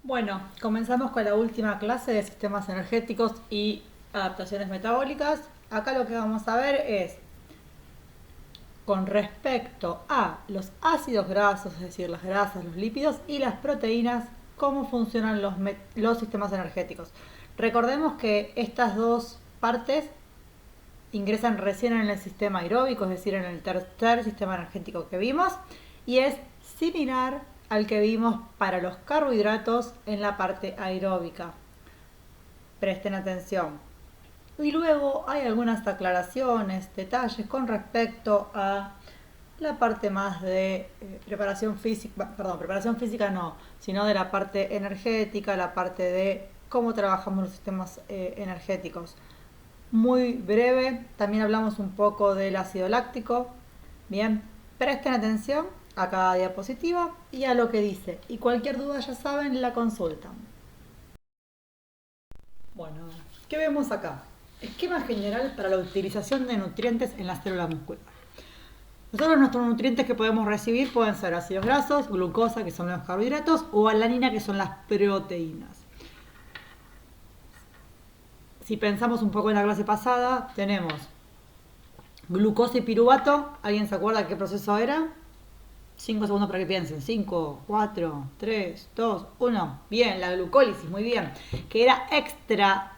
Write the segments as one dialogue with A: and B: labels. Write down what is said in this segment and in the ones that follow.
A: Bueno, comenzamos con la última clase de sistemas energéticos y adaptaciones metabólicas. Acá lo que vamos a ver es con respecto a los ácidos grasos, es decir, las grasas, los lípidos y las proteínas, cómo funcionan los sistemas energéticos. Recordemos que estas dos partes ingresan recién en el sistema aeróbico, es decir, en el tercer sistema energético que vimos, y es similar al que vimos para los carbohidratos en la parte aeróbica. Presten atención. Y luego hay algunas aclaraciones, detalles con respecto a la parte más de preparación física, perdón, preparación física no, sino de la parte energética, la parte de cómo trabajamos los sistemas energéticos. Muy breve, también hablamos un poco del ácido láctico. Bien, presten atención a cada diapositiva y a lo que dice. Y cualquier duda, ya saben, la consultan. Bueno, ¿qué vemos acá? Esquema general para la utilización de nutrientes en la célula muscular. Nosotros nuestros nutrientes que podemos recibir pueden ser ácidos grasos, glucosa, que son los carbohidratos, o alanina, que son las proteínas. Si pensamos un poco en la clase pasada, tenemos glucosa y piruvato. ¿Alguien se acuerda qué proceso era? 5 segundos para que piensen. 5, 4, 3, 2, 1. Bien, la glucólisis, muy bien. Que era extra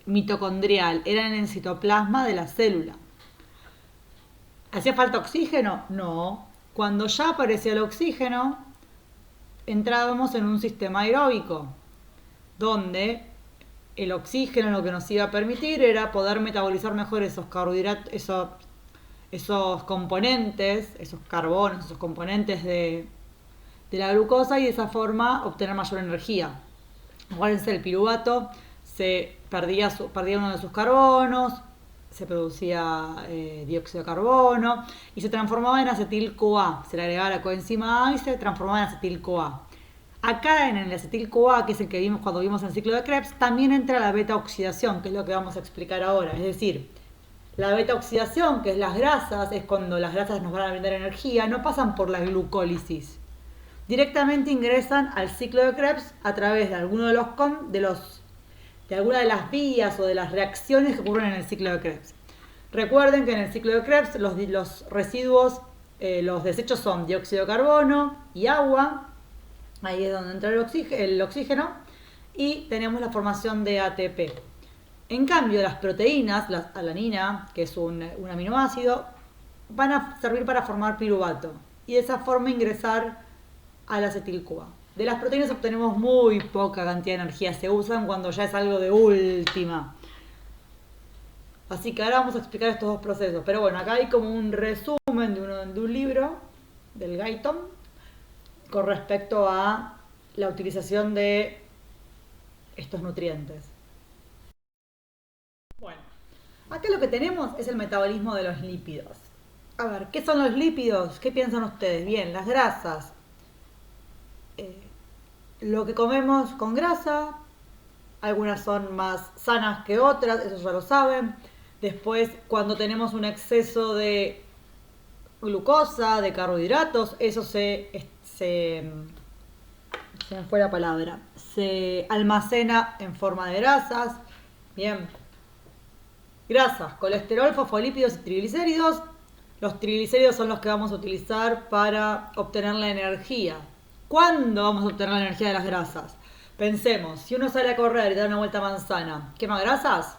A: mitocondrial, era en el citoplasma de la célula. ¿Hacía falta oxígeno? No. Cuando ya aparecía el oxígeno, entrábamos en un sistema aeróbico, donde el oxígeno lo que nos iba a permitir era poder metabolizar mejor esos carbohidratos, esos componentes, esos carbonos, esos componentes de la glucosa, y de esa forma obtener mayor energía. Acuérdense, el piruvato perdía uno de sus carbonos, se producía dióxido de carbono y se transformaba en acetil-CoA. Se le agregaba la coenzima A y se transformaba en acetil-CoA. Acá en el acetil-CoA, que es el que vimos cuando vimos el ciclo de Krebs, también entra la beta-oxidación, que es lo que vamos a explicar ahora. Es decir, la beta-oxidación, que es las grasas, es cuando las grasas nos van a brindar energía, no pasan por la glucólisis. Directamente ingresan al ciclo de Krebs a través de alguno de alguna de las vías o de las reacciones que ocurren en el ciclo de Krebs. Recuerden que en el ciclo de Krebs los residuos, los desechos son dióxido de carbono y agua. Ahí es donde entra el oxígeno y tenemos la formación de ATP. En cambio, las proteínas, la alanina, que es un aminoácido, van a servir para formar piruvato y de esa forma ingresar al acetil-CoA. De las proteínas obtenemos muy poca cantidad de energía, se usan cuando ya es algo de última. Así que ahora vamos a explicar estos dos procesos. Pero bueno, acá hay como un resumen de un libro, del Guyton, con respecto a la utilización de estos nutrientes. Bueno, acá lo que tenemos es el metabolismo de los lípidos. A ver, ¿qué son los lípidos? ¿Qué piensan ustedes? Bien, las grasas. Lo que comemos con grasa, algunas son más sanas que otras, eso ya lo saben. Después, cuando tenemos un exceso de glucosa, de carbohidratos, eso se me fue la palabra, se almacena en forma de grasas. Bien, grasas, colesterol, fosfolípidos y triglicéridos. Los triglicéridos son los que vamos a utilizar para obtener la energía. ¿Cuándo vamos a obtener la energía de las grasas? Pensemos, si uno sale a correr y da una vuelta a manzana, ¿quema grasas?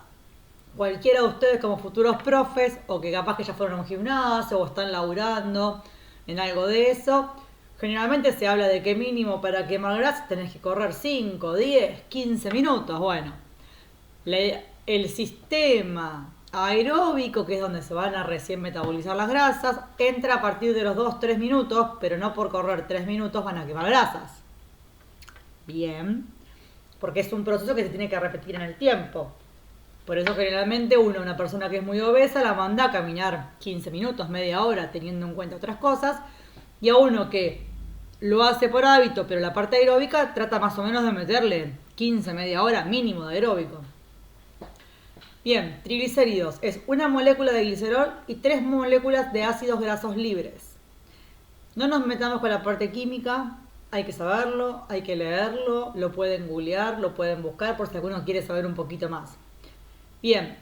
A: Cualquiera de ustedes como futuros profes, o que capaz que ya fueron a un gimnasio o están laburando en algo de eso, generalmente se habla de que mínimo para quemar grasas tenés que correr 5, 10, 15 minutos. Bueno, el sistema aeróbico, que es donde se van a recién metabolizar las grasas, entra a partir de los 2-3 minutos, pero no por correr 3 minutos van a quemar grasas. Bien, porque es un proceso que se tiene que repetir en el tiempo. Por eso generalmente una persona que es muy obesa, la manda a caminar 15 minutos, media hora, teniendo en cuenta otras cosas. Y a uno que lo hace por hábito, pero la parte aeróbica trata más o menos de meterle 15, media hora mínimo de aeróbico. Bien, triglicéridos es una molécula de glicerol y 3 moléculas de ácidos grasos libres. No nos metamos con la parte química, hay que saberlo, hay que leerlo, lo pueden googlear, lo pueden buscar por si alguno quiere saber un poquito más. Bien,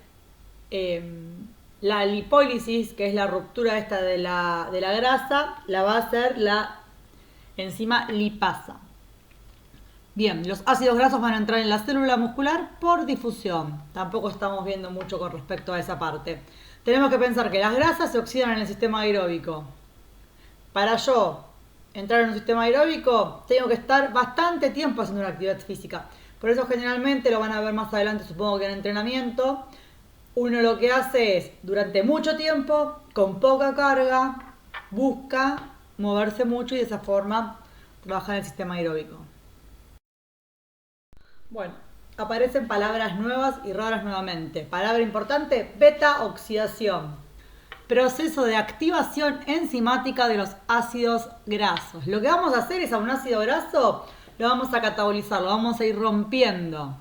A: la lipólisis, que es la ruptura esta de la grasa, la va a hacer la enzima lipasa. Bien, los ácidos grasos van a entrar en la célula muscular por difusión. Tampoco estamos viendo mucho con respecto a esa parte. Tenemos que pensar que las grasas se oxidan en el sistema aeróbico. Para yo entrar en un sistema aeróbico, tengo que estar bastante tiempo haciendo una actividad física. Por eso generalmente, lo van a ver más adelante, supongo que en entrenamiento, uno lo que hace es, durante mucho tiempo, con poca carga, busca moverse mucho y de esa forma trabajar en el sistema aeróbico. Bueno, aparecen palabras nuevas y raras nuevamente. Palabra importante, beta-oxidación. Proceso de activación enzimática de los ácidos grasos. Lo que vamos a hacer es a un ácido graso, lo vamos a catabolizar, lo vamos a ir rompiendo.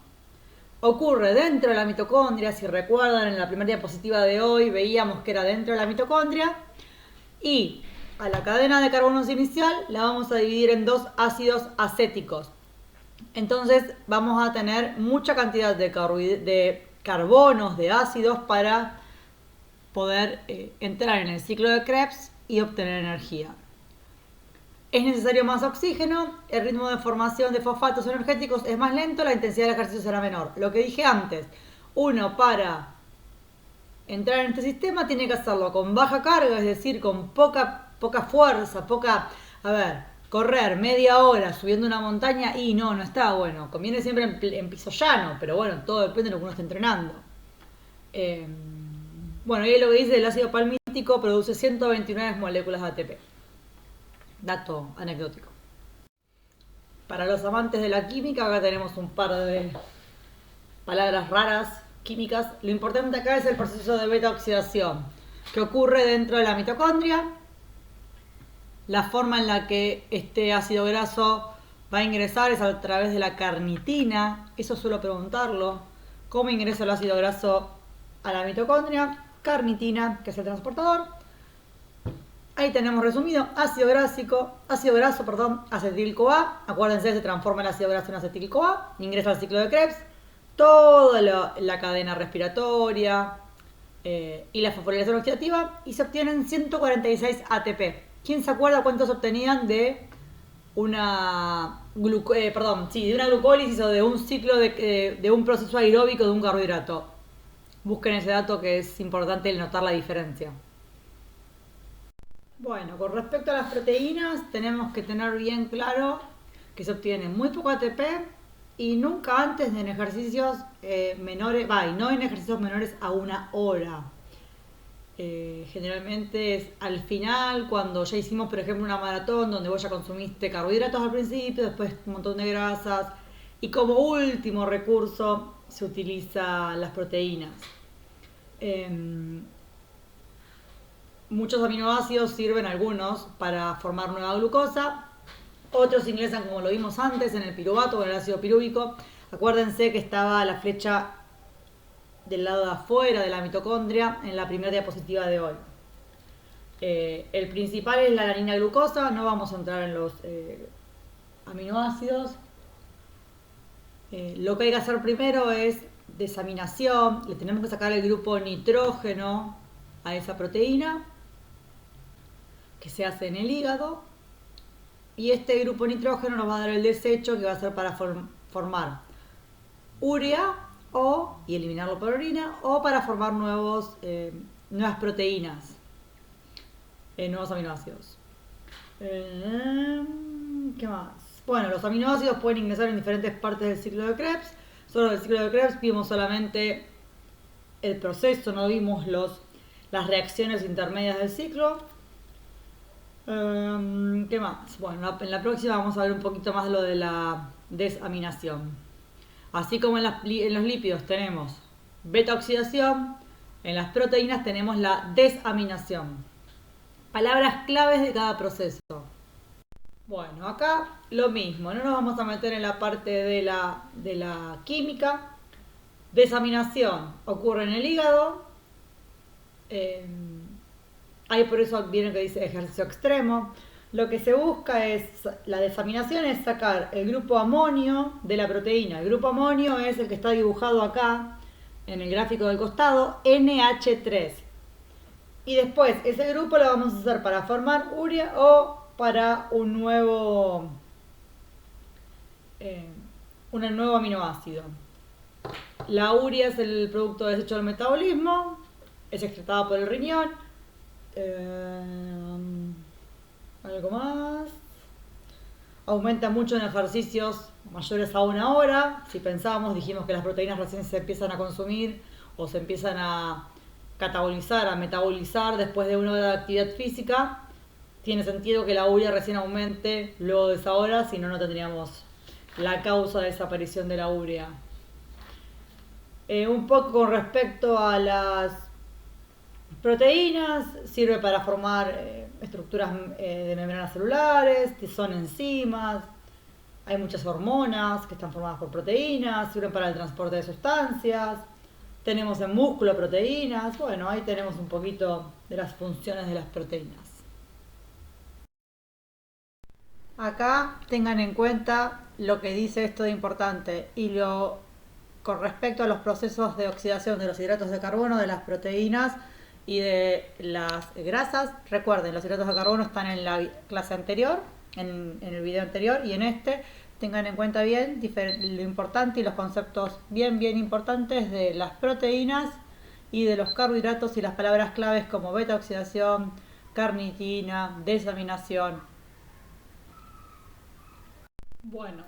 A: Ocurre dentro de la mitocondria, si recuerdan en la primera diapositiva de hoy veíamos que era dentro de la mitocondria. Y a la cadena de carbonos inicial la vamos a dividir en dos ácidos acéticos. Entonces vamos a tener mucha cantidad de carbonos, de ácidos para poder entrar en el ciclo de Krebs y obtener energía. Es necesario más oxígeno, el ritmo de formación de fosfatos energéticos es más lento, la intensidad del ejercicio será menor. Lo que dije antes, uno para entrar en este sistema tiene que hacerlo con baja carga, es decir, con poca fuerza, correr media hora subiendo una montaña y no está bueno. Conviene siempre en piso llano, pero bueno, todo depende de lo que uno esté entrenando. Bueno, y lo que dice, el ácido palmítico produce 129 moléculas de ATP. Dato anecdótico. Para los amantes de la química, acá tenemos un par de palabras raras químicas. Lo importante acá es el proceso de beta-oxidación que ocurre dentro de la mitocondria. La forma en la que este ácido graso va a ingresar es a través de la carnitina. Eso suelo preguntarlo. ¿Cómo ingresa el ácido graso a la mitocondria? Carnitina, que es el transportador. Ahí tenemos resumido ácido graso, acetil-CoA. Acuérdense, se transforma el ácido graso en acetil-CoA, ingresa al ciclo de Krebs, toda la cadena respiratoria y la fosforilación oxidativa, y se obtienen 146 ATP. ¿Quién se acuerda cuántos obtenían de una glucólisis o de un ciclo de un proceso aeróbico de un carbohidrato? Busquen ese dato, que es importante el notar la diferencia. Bueno, con respecto a las proteínas, tenemos que tener bien claro que se obtiene muy poco ATP y nunca antes de en ejercicios menores, y no en ejercicios menores a una hora. Generalmente es al final, cuando ya hicimos, por ejemplo, una maratón donde vos ya consumiste carbohidratos al principio, después un montón de grasas, y como último recurso se utilizan las proteínas. Muchos aminoácidos sirven, algunos, para formar nueva glucosa. Otros ingresan, como lo vimos antes, en el piruvato o en el ácido pirúvico. Acuérdense que estaba la flecha del lado de afuera de la mitocondria en la primera diapositiva de hoy. El principal es la alanina glucosa. No vamos a entrar en los aminoácidos. Lo que hay que hacer primero es desaminación. Le tenemos que sacar el grupo nitrógeno a esa proteína, que se hace en el hígado, y este grupo nitrógeno nos va a dar el desecho, que va a ser para formar urea y eliminarlo por orina, o para formar nuevas proteínas, nuevos aminoácidos. ¿Qué más? Bueno, los aminoácidos pueden ingresar en diferentes partes del ciclo de Krebs. Solo del ciclo de Krebs vimos solamente el proceso, no vimos las reacciones intermedias del ciclo. ¿Qué más? Bueno, en la próxima vamos a ver un poquito más lo de la desaminación. Así como en los lípidos tenemos beta-oxidación, en las proteínas tenemos la desaminación. Palabras claves de cada proceso. Bueno, acá lo mismo, no nos vamos a meter en la parte de la química. Desaminación ocurre en el hígado. Ahí por eso viene que dice ejercicio extremo. Lo que se busca es, la desaminación es sacar el grupo amonio de la proteína. El grupo amonio es el que está dibujado acá en el gráfico del costado, NH3. Y después ese grupo lo vamos a usar para formar urea o para eh, un nuevo aminoácido. La urea es el producto desecho del metabolismo, es excretada por el riñón. Algo más. Aumenta mucho en ejercicios mayores a 1 hora. Si pensábamos, dijimos que las proteínas recién se empiezan a consumir o se empiezan a catabolizar, a metabolizar después de 1 hora de actividad física. Tiene sentido que la urea recién aumente luego de esa hora, si no, no tendríamos la causa de desaparición de la urea. Un poco con respecto a las proteínas, sirve para formar estructuras de membranas celulares, que son enzimas. Hay muchas hormonas que están formadas por proteínas, sirven para el transporte de sustancias. Tenemos en músculo proteínas. Bueno, ahí tenemos un poquito de las funciones de las proteínas. Acá tengan en cuenta lo que dice esto de importante con respecto a los procesos de oxidación de los hidratos de carbono, de las proteínas y de las grasas. Recuerden, los hidratos de carbono están en la clase anterior, en el video anterior, y en este tengan en cuenta bien lo importante y los conceptos bien importantes de las proteínas y de los carbohidratos y las palabras claves como beta oxidación, carnitina, desaminación. Bueno,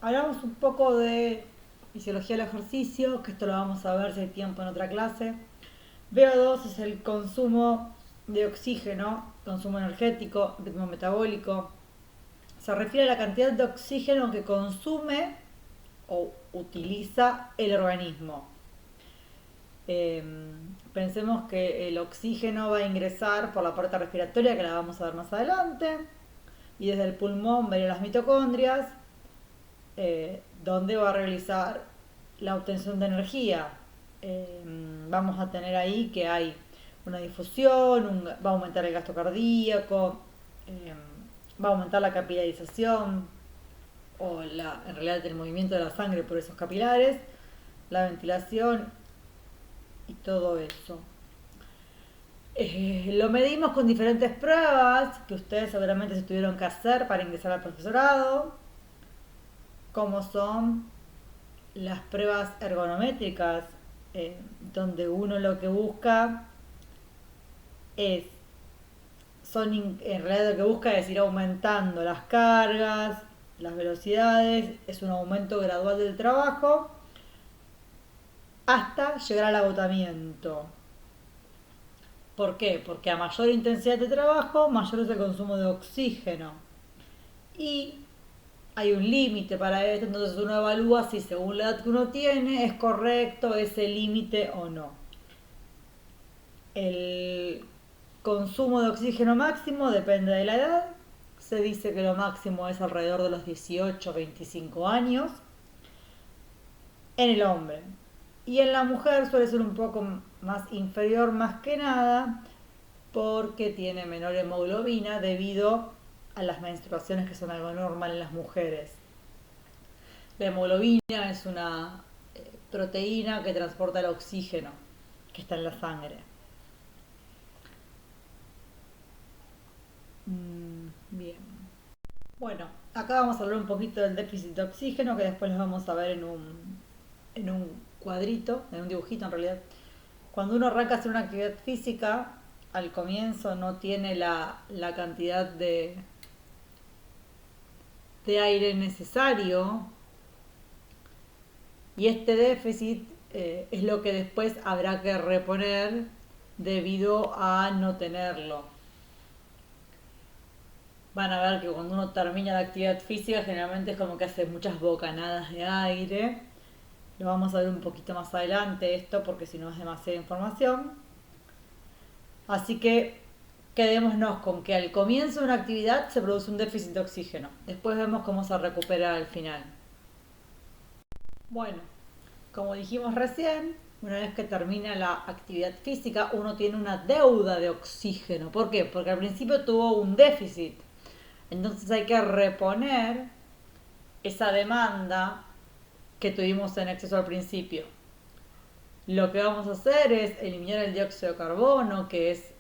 A: hablamos un poco de fisiología del ejercicio, que esto lo vamos a ver si hay tiempo en otra clase. VO2 es el consumo de oxígeno, consumo energético, ritmo metabólico. Se refiere a la cantidad de oxígeno que consume o utiliza el organismo. Pensemos que el oxígeno va a ingresar por la puerta respiratoria, que la vamos a ver más adelante, y desde el pulmón va a ir a las mitocondrias, donde va a realizar la obtención de energía. Vamos a tener ahí que hay una difusión, va a aumentar el gasto cardíaco, va a aumentar la capilarización en realidad el movimiento de la sangre por esos capilares, la ventilación y todo eso. Lo medimos con diferentes pruebas que ustedes seguramente se tuvieron que hacer para ingresar al profesorado, como son las pruebas ergonométricas, donde uno lo que busca en realidad lo que busca es ir aumentando las cargas, las velocidades, es un aumento gradual del trabajo hasta llegar al agotamiento. ¿Por qué? Porque a mayor intensidad de trabajo, mayor es el consumo de oxígeno. Y hay un límite para esto, entonces uno evalúa si según la edad que uno tiene es correcto ese límite o no. El consumo de oxígeno máximo depende de la edad. Se dice que lo máximo es alrededor de los 18 25 años en el hombre. Y en la mujer suele ser un poco más inferior, más que nada, porque tiene menor hemoglobina debido a las menstruaciones, que son algo normal en las mujeres. La hemoglobina es una proteína que transporta el oxígeno que está en la sangre. Bien. Bueno, acá vamos a hablar un poquito del déficit de oxígeno, que después los vamos a ver en un cuadrito, en un dibujito en realidad. Cuando uno arranca a hacer una actividad física, al comienzo no tiene la cantidad de aire necesario, y este déficit es lo que después habrá que reponer debido a no tenerlo. Van a ver que cuando uno termina la actividad física generalmente es como que hace muchas bocanadas de aire. Lo vamos a ver un poquito más adelante esto, porque si no es demasiada información. Así que quedémonos con que al comienzo de una actividad se produce un déficit de oxígeno. Después vemos cómo se recupera al final. Bueno, como dijimos recién, una vez que termina la actividad física, uno tiene una deuda de oxígeno. ¿Por qué? Porque al principio tuvo un déficit. Entonces hay que reponer esa demanda que tuvimos en exceso al principio. Lo que vamos a hacer es eliminar el dióxido de carbono, que es,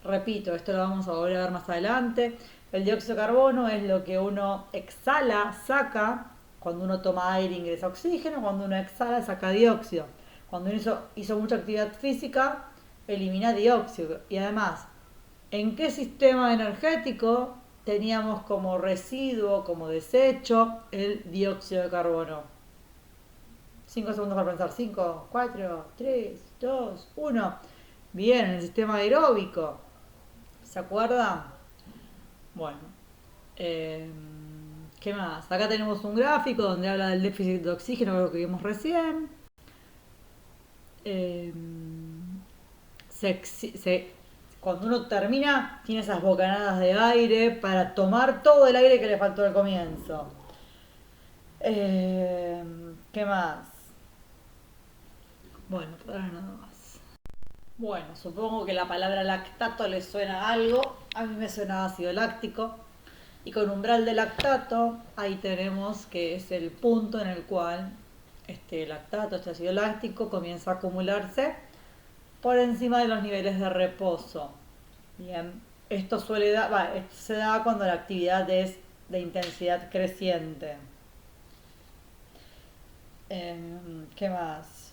A: repito, esto lo vamos a volver a ver más adelante. El dióxido de carbono es lo que uno exhala, saca, cuando uno toma aire ingresa oxígeno, cuando uno exhala saca dióxido. Cuando uno hizo mucha actividad física, elimina dióxido. Y además, ¿en qué sistema energético teníamos como residuo, como desecho, el dióxido de carbono? 5 segundos para pensar. 5, 4, 3, 2, 1. Bien, en el sistema aeróbico. ¿Se acuerdan? Bueno. eh, ¿Qué más? Acá tenemos un gráfico donde habla del déficit de oxígeno, lo que vimos recién. Eh, Cuando uno termina, tiene esas bocanadas de aire para tomar todo el aire que le faltó al comienzo. ¿Qué más? Bueno, por ahora nada más. Bueno, supongo que la palabra lactato le suena a algo. A mí me suena ácido láctico. Y con umbral de lactato, ahí tenemos que es el punto en el cual este lactato, este ácido láctico, comienza a acumularse por encima de los niveles de reposo. Bien, esto se da cuando la actividad es de intensidad creciente. ¿Qué más?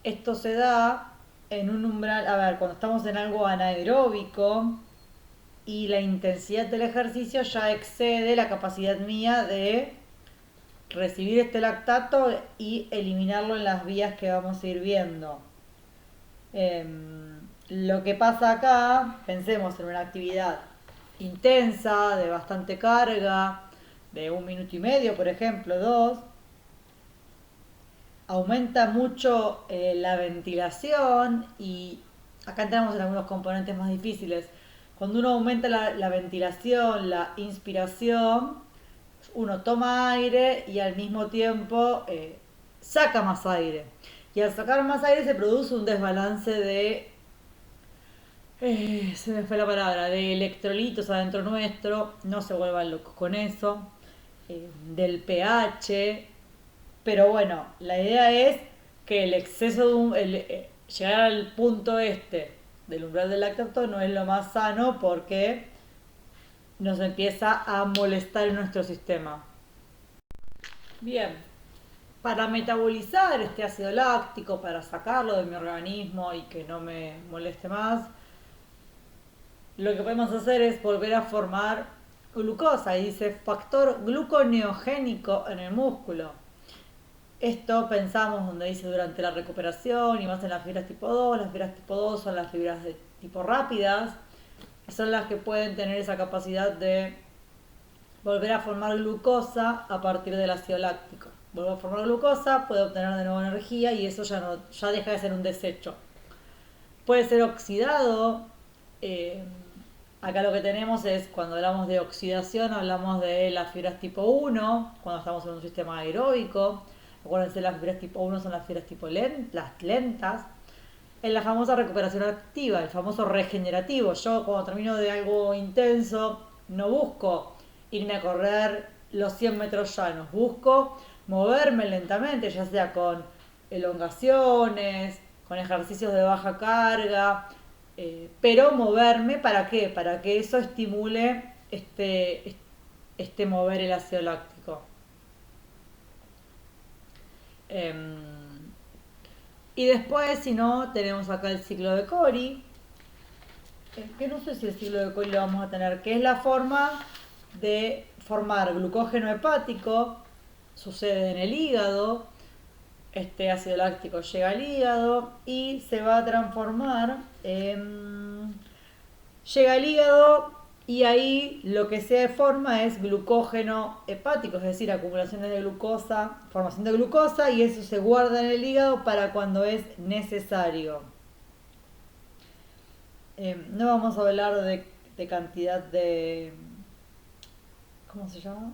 A: Esto se da en un umbral, a ver, cuando estamos en algo anaeróbico y la intensidad del ejercicio ya excede la capacidad mía de recibir este lactato y eliminarlo en las vías que vamos a ir viendo. Lo que pasa acá, pensemos en una actividad intensa, de bastante carga, de 1 minuto y medio, por ejemplo, 2, aumenta mucho la ventilación y acá entramos en algunos componentes más difíciles. Cuando uno aumenta la ventilación, la inspiración, uno toma aire y al mismo tiempo saca más aire. Y al sacar más aire se produce un desbalance de, se me fue la palabra, de electrolitos adentro nuestro, no se vuelvan locos con eso, del pH, pero bueno, la idea es que el exceso de llegar al punto este del umbral del lactato no es lo más sano porque nos empieza a molestar en nuestro sistema. Bien, para metabolizar este ácido láctico, para sacarlo de mi organismo y que no me moleste más, lo que podemos hacer es volver a formar glucosa y dice factor gluconeogénico en el músculo. Esto pensamos donde dice durante la recuperación y más en las fibras tipo 2. Las fibras tipo 2 son las fibras de tipo rápidas y son las que pueden tener esa capacidad de volver a formar glucosa a partir del ácido láctico. Vuelve a formar glucosa, puede obtener de nuevo energía y eso ya deja de ser un desecho. Puede ser oxidado. eh, Acá lo que tenemos es, cuando hablamos de oxidación, hablamos de las fibras tipo 1, cuando estamos en un sistema aeróbico. Acuérdense, las fibras tipo 1 son las fibras tipo las lentas. En la famosa recuperación activa, el famoso regenerativo. Yo cuando termino de algo intenso, no busco irme a correr los 100 metros llanos, busco moverme lentamente, ya sea con elongaciones, con ejercicios de baja carga, pero moverme, ¿para qué? Para que eso estimule este mover el ácido láctico. Y después, si no, tenemos acá el ciclo de Cori, que no sé si el ciclo de Cori lo vamos a tener, que es la forma de formar glucógeno hepático, sucede en el hígado, este ácido láctico llega al hígado y se va a transformar llega al hígado y ahí lo que se forma es glucógeno hepático, es decir, acumulaciones de glucosa, formación de glucosa y eso se guarda en el hígado para cuando es necesario. No vamos a hablar de cantidad de... ¿Cómo se llama?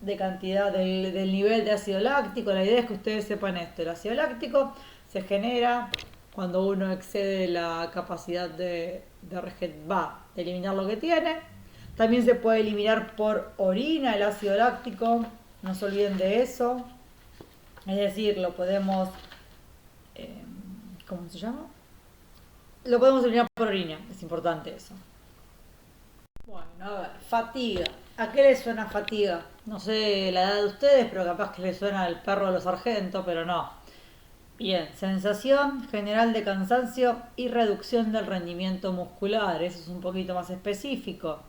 A: De cantidad del nivel de ácido láctico. La idea es que ustedes sepan esto. El ácido láctico se genera cuando uno excede la capacidad de eliminar lo que tiene. También se puede eliminar por orina el ácido láctico, no se olviden de eso. Es decir, lo podemos, eh, ¿cómo se llama? Lo podemos eliminar por orina, es importante eso. Bueno, a ver, fatiga. ¿A qué le suena fatiga? No sé la edad de ustedes, pero capaz que le suena al perro de los sargentos, pero no. Bien, sensación general de cansancio y reducción del rendimiento muscular. Eso es un poquito más específico.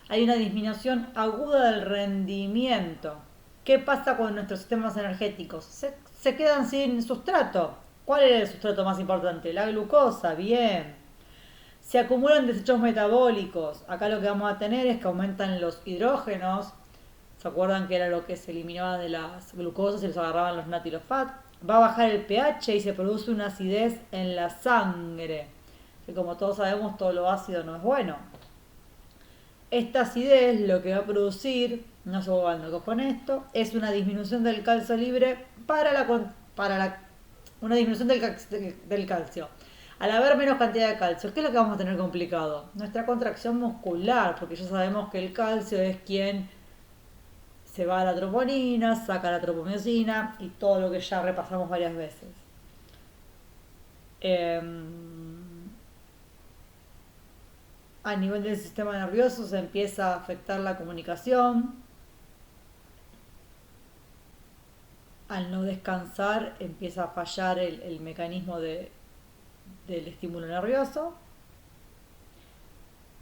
A: Hay una disminución aguda del rendimiento. ¿Qué pasa con nuestros sistemas energéticos? Se quedan sin sustrato. ¿Cuál es el sustrato más importante? La glucosa, bien. Se acumulan desechos metabólicos. Acá lo que vamos a tener es que aumentan los hidrógenos. ¿Se acuerdan que era lo que se eliminaba de las glucosas y los agarraban los nat y los fat? Va a bajar el pH y se produce una acidez en la sangre. Que como todos sabemos, todo lo ácido no es bueno. Esta acidez lo que va a producir, no se vuelvan locos con esto, es una disminución del calcio libre una disminución del calcio. Al haber menos cantidad de calcio, ¿qué es lo que vamos a tener complicado? Nuestra contracción muscular, porque ya sabemos que el calcio es quien se va a la troponina, saca la tropomiosina y todo lo que ya repasamos varias veces. A nivel del sistema nervioso se empieza a afectar la comunicación. Al no descansar empieza a fallar el mecanismo del estímulo nervioso.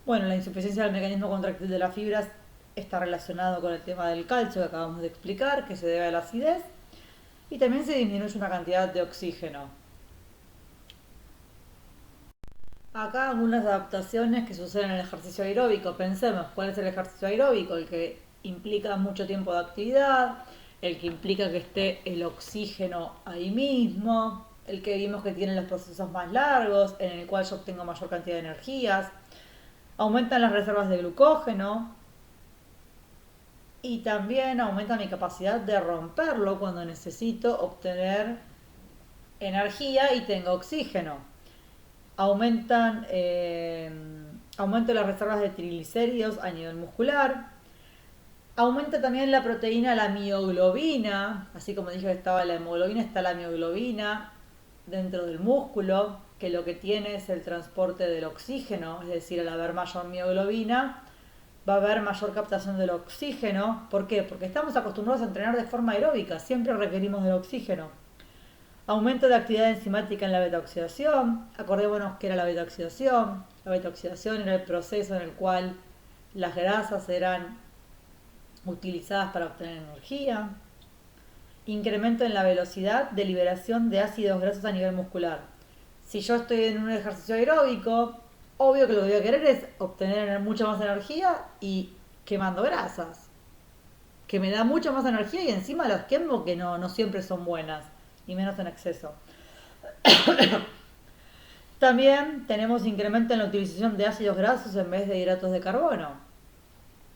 A: Bueno, la insuficiencia del mecanismo contractil de las fibras está relacionado con el tema del calcio que acabamos de explicar, que se debe a la acidez. Y también se disminuye una cantidad de oxígeno. Acá algunas adaptaciones que suceden en el ejercicio aeróbico. Pensemos, ¿cuál es el ejercicio aeróbico? El que implica mucho tiempo de actividad, el que implica que esté el oxígeno ahí mismo, el que vimos que tiene los procesos más largos, en el cual yo obtengo mayor cantidad de energías. Aumentan las reservas de glucógeno y también aumenta mi capacidad de romperlo cuando necesito obtener energía y tengo oxígeno. Aumenta las reservas de triglicéridos a nivel muscular. Aumenta también la proteína, la mioglobina, así como dije que estaba la hemoglobina, está la mioglobina dentro del músculo, que lo que tiene es el transporte del oxígeno, es decir, al haber mayor mioglobina va a haber mayor captación del oxígeno. ¿Por qué? Porque estamos acostumbrados a entrenar de forma aeróbica, siempre requerimos del oxígeno. Aumento de actividad enzimática en la beta-oxidación. Acordémonos que era la beta-oxidación. La beta-oxidación era el proceso en el cual las grasas eran utilizadas para obtener energía. Incremento en la velocidad de liberación de ácidos grasos a nivel muscular. Si yo estoy en un ejercicio aeróbico, obvio que lo que voy a querer es obtener mucha más energía y quemando grasas. Que me da mucha más energía y encima las quemo que no siempre son buenas, y menos en exceso. También tenemos incremento en la utilización de ácidos grasos en vez de hidratos de carbono.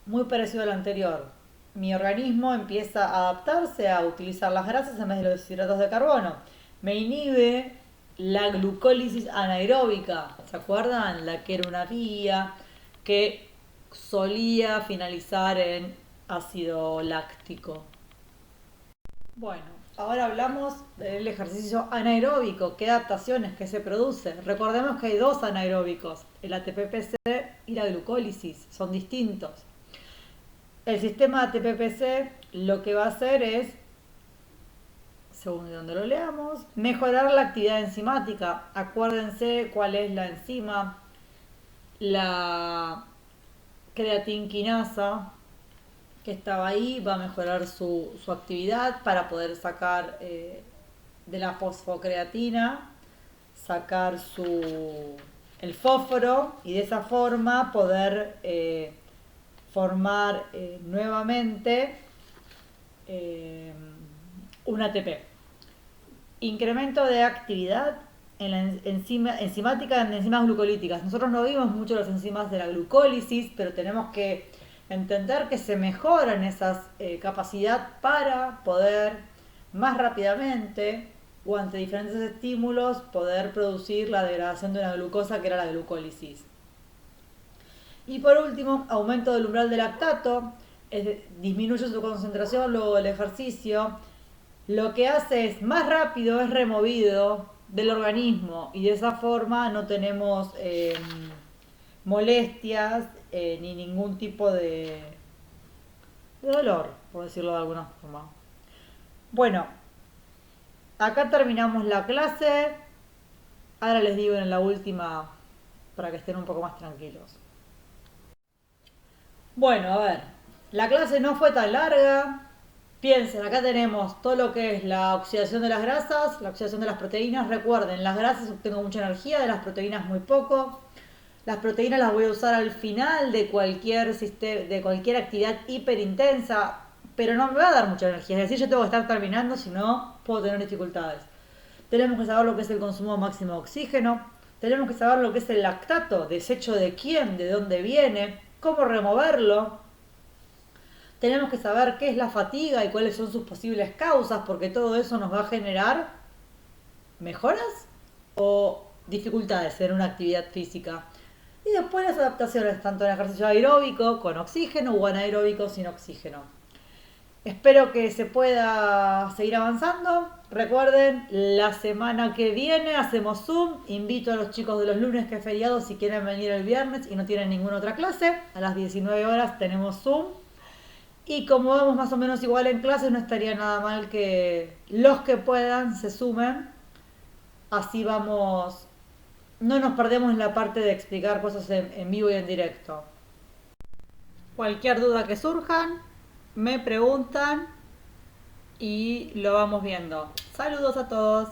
A: Muy parecido al anterior. Mi organismo empieza a adaptarse a utilizar las grasas en vez de los hidratos de carbono. Me inhibe la glucólisis anaeróbica. ¿Se acuerdan? La que era una vía que solía finalizar en ácido láctico. Bueno, ahora hablamos del ejercicio anaeróbico, qué adaptaciones que se produce. Recordemos que hay dos anaeróbicos, el ATP-PC y la glucólisis, son distintos. El sistema ATP-PC lo que va a hacer es, según de donde lo leamos, mejorar la actividad enzimática. Acuérdense cuál es la enzima, la creatinquinasa, que estaba ahí, va a mejorar su actividad para poder sacar de la fosfocreatina, sacar el fósforo y de esa forma poder formar nuevamente un ATP. Incremento de actividad en la enzimática en enzimas glucolíticas. Nosotros no vimos mucho las enzimas de la glucólisis, pero tenemos que entender que se mejoran esas capacidades para poder más rápidamente o ante diferentes estímulos poder producir la degradación de una glucosa que era la glucólisis. Y por último, aumento del umbral del lactato, disminuye su concentración luego del ejercicio. Lo que hace es más rápido, es removido del organismo y de esa forma no tenemos molestias ni ningún tipo de dolor, por decirlo de alguna forma. Bueno, acá terminamos la clase. Ahora les digo en la última para que estén un poco más tranquilos. Bueno, a ver, la clase no fue tan larga. Piensen, acá tenemos todo lo que es la oxidación de las grasas, la oxidación de las proteínas. Recuerden, las grasas obtengo mucha energía, de las proteínas muy poco. Las proteínas las voy a usar al final de cualquier actividad hiperintensa, pero no me va a dar mucha energía. Es decir, yo tengo que estar terminando, si no, puedo tener dificultades. Tenemos que saber lo que es el consumo máximo de oxígeno. Tenemos que saber lo que es el lactato, desecho de quién, de dónde viene, cómo removerlo. Tenemos que saber qué es la fatiga y cuáles son sus posibles causas, porque todo eso nos va a generar mejoras o dificultades en una actividad física. Y después las adaptaciones, tanto en ejercicio aeróbico con oxígeno o anaeróbico sin oxígeno. Espero que se pueda seguir avanzando. Recuerden, la semana que viene hacemos Zoom. Invito a los chicos de los lunes que es feriado si quieren venir el viernes y no tienen ninguna otra clase. A las 19 horas tenemos Zoom. Y como vamos más o menos igual en clases, no estaría nada mal que los que puedan se sumen. Así vamos, no nos perdemos en la parte de explicar cosas en vivo y en directo. Cualquier duda que surjan, me preguntan y lo vamos viendo. Saludos a todos.